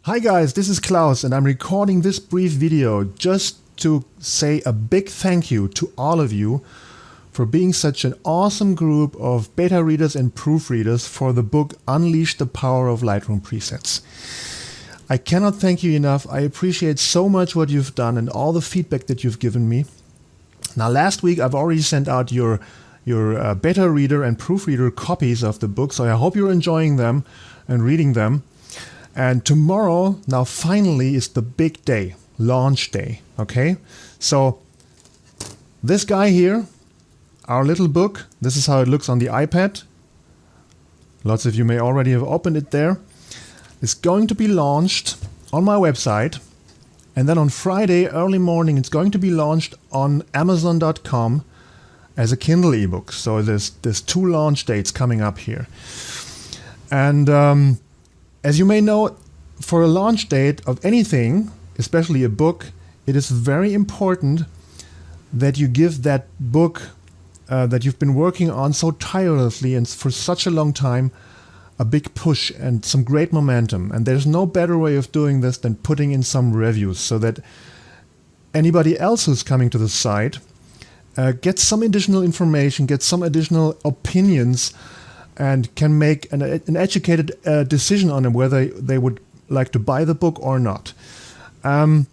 Hi guys, this is Klaus and I'm recording this brief video just to say a big thank you to all of you for being such an awesome group of beta readers and proofreaders for the book Unleash the Power of Lightroom Presets. I cannot thank you enough. I appreciate so much what you've done and all the feedback that you've given me. Now last week I've already sent out your beta reader and proofreader copies of the book, so I hope you're enjoying them and reading them. And tomorrow, now finally, is the big day, launch day, okay? So this guy here, our little book, this is how it looks on the iPad. Lots of you may already have opened it there. It's going to be launched on my website. And then on Friday, early morning, it's going to be launched on Amazon.com as a Kindle ebook. So there's two launch dates coming up here. And as you may know, for a launch date of anything, especially a book, it is very important that you give that book that you've been working on so tirelessly and for such a long time a big push and some great momentum. And there's no better way of doing this than putting in some reviews so that anybody else who's coming to the site gets some additional information, gets some additional opinions, and can make an educated decision on whether they would like to buy the book or not. And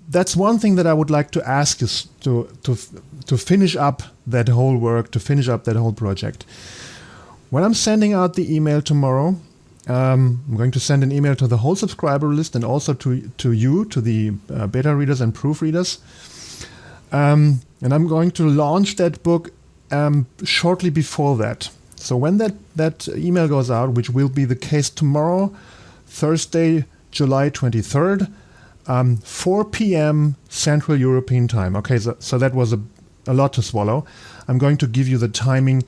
that's one thing that I would like to ask you to finish up that whole work, to finish up that whole project. When I'm sending out the email tomorrow, I'm going to send an email to the whole subscriber list and also to you, to the beta readers and proofreaders. And I'm going to launch that book shortly before that. So when that email goes out, which will be the case tomorrow, Thursday, July 23rd, 4 p.m. Central European Time. Okay, so that was a lot to swallow. I'm going to give you the timing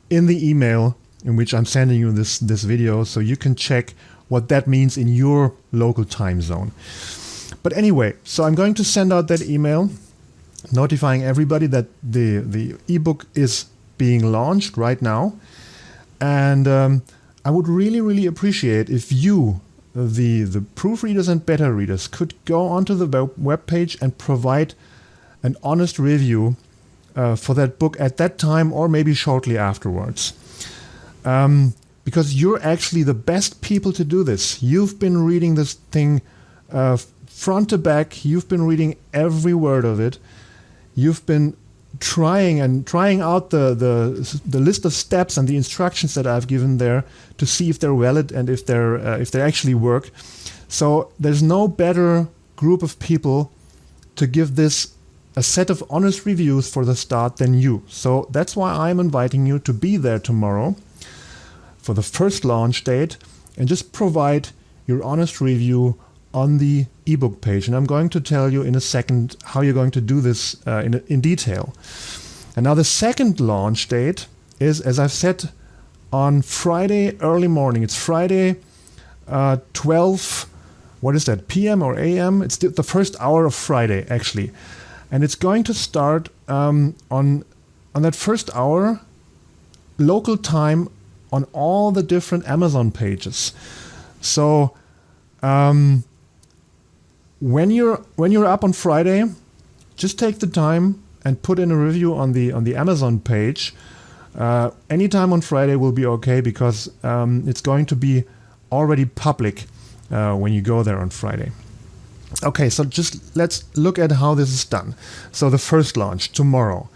in the email in which I'm sending you this video, so you can check what that means in your local time zone. But anyway, so I'm going to send out that email notifying everybody that the ebook is being launched right now. And I would really appreciate if you, the proofreaders and beta readers, could go onto the web page and provide an honest review for that book at that time or maybe shortly afterwards. Because you're actually the best people to do this. You've been reading this thing front to back. You've been reading every word of it. You've been trying out the list of steps and the instructions that I've given there to see if they're valid and if they actually work. So there's no better group of people to give this a set of honest reviews for the start than you. So that's why I'm inviting you to be there tomorrow for the first launch date and just provide your honest review on the ebook page. And I'm going to tell you in a second how you're going to do this in detail. And now the second launch date is, as I've said, on Friday early morning. It's Friday 12, what is that, PM or AM? It's the first hour of Friday, actually. And it's going to start on that first hour, local time, on all the different Amazon pages. So when you're up on Friday, just take the time and put in a review on the Amazon page. Anytime on Friday will be okay because it's going to be already public when you go there on Friday. Okay, so just let's look at how this is done. So the first launch tomorrow,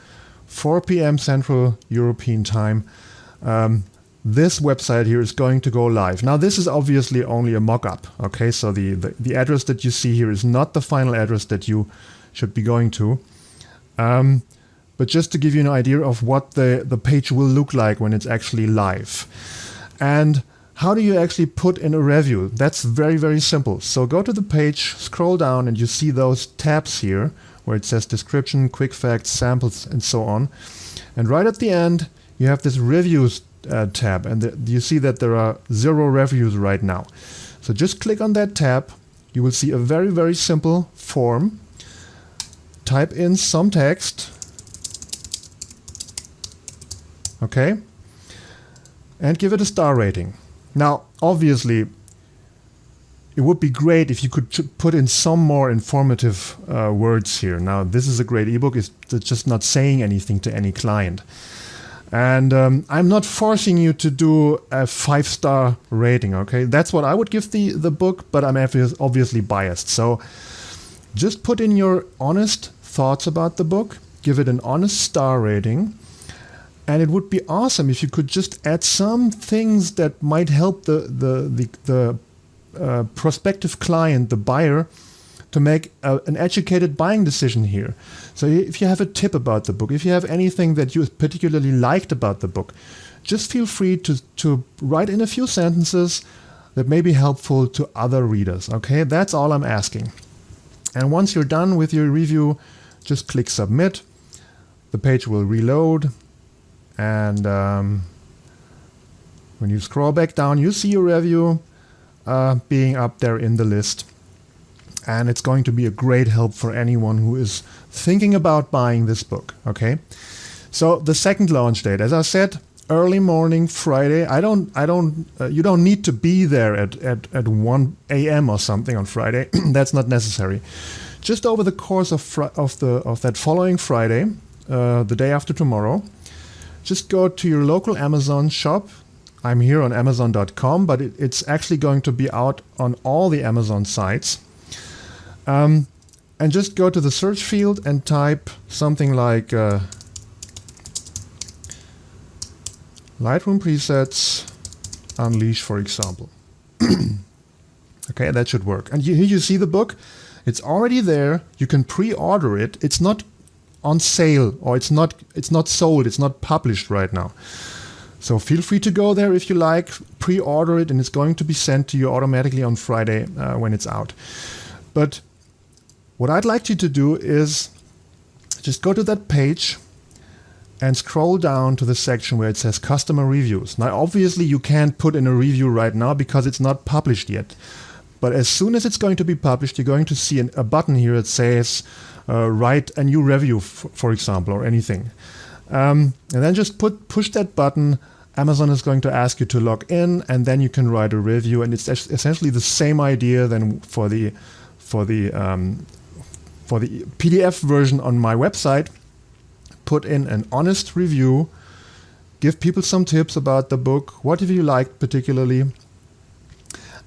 4 p.m. Central European Time. This website here is going to go live. Now this is obviously only a mock-up, okay? So the address that you see here is not the final address that you should be going to. But just to give you an idea of what the page will look like when it's actually live. And how do you actually put in a review? That's very simple. So go to the page, scroll down, and you see those tabs here where it says description, quick facts, samples, and so on. And right at the end, you have this reviews tab, and you see that there are 0 reviews right now. So just click on that tab. You will see a very simple form. Type in some text. Okay. And give it a star rating. Now, obviously, it would be great if you could put in some more informative words here. Now, this is a great ebook. It's just not saying anything to any client. And I'm not forcing you to do a 5-star rating, okay? That's what I would give the book, but I'm obviously biased. So just put in your honest thoughts about the book, give it an honest star rating, and it would be awesome if you could just add some things that might help the prospective client, the buyer, to make an educated buying decision here. So if you have a tip about the book, if you have anything that you particularly liked about the book, just feel free to write in a few sentences that may be helpful to other readers. Okay, that's all I'm asking. And once you're done with your review, just click submit. The page will reload, and when you scroll back down, you see your review being up there in the list. And it's going to be a great help for anyone who is thinking about buying this book. Okay, so the second launch date, as I said, early morning Friday. You don't need to be there at 1 a.m. or something on Friday. That's not necessary. Just over the course of that following Friday, the day after tomorrow, just go to your local Amazon shop. I'm here on Amazon.com, but it's actually going to be out on all the Amazon sites. And just go to the search field and type something like Lightroom presets Unleash, for example. Okay, that should work. And here you see the book. It's already there. You can pre-order it. It's not on sale, or it's not sold. It's not published right now. So feel free to go there if you like, pre-order it, and it's going to be sent to you automatically on Friday when it's out. But what I'd like you to do is just go to that page and scroll down to the section where it says customer reviews. Now, obviously, you can't put in a review right now because it's not published yet. But as soon as it's going to be published, you're going to see a button here that says write a new review, for example, or anything. And then just push that button. Amazon is going to ask you to log in, and then you can write a review. And it's essentially the same idea than for the PDF version on my website. Put in an honest review, give people some tips about the book, what have you liked particularly,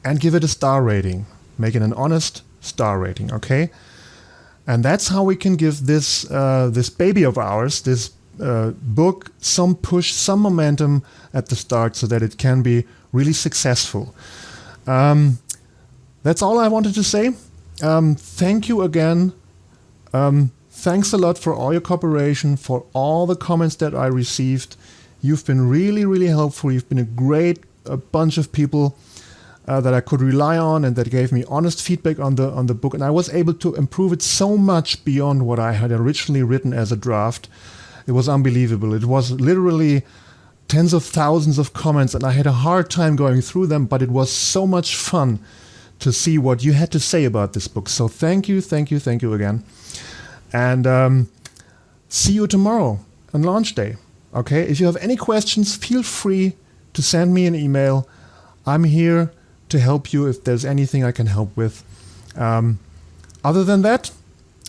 and give it a star rating. Make it an honest star rating, okay? And that's how we can give this baby of ours, this book, some push, some momentum at the start so that it can be really successful. That's all I wanted to say. Thank you again. Thanks a lot for all your cooperation, for all the comments that I received. You've been really, really helpful. You've been a bunch of people that I could rely on and that gave me honest feedback on the book. And I was able to improve it so much beyond what I had originally written as a draft. It was unbelievable. It was literally tens of thousands of comments, and I had a hard time going through them, but it was so much fun to see what you had to say about this book. So thank you again. And see you tomorrow on launch day. Okay, if you have any questions, feel free to send me an email. I'm here to help you if there's anything I can help with. Other than that,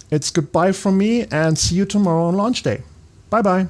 it's goodbye from me, and see you tomorrow on launch day. Bye-bye.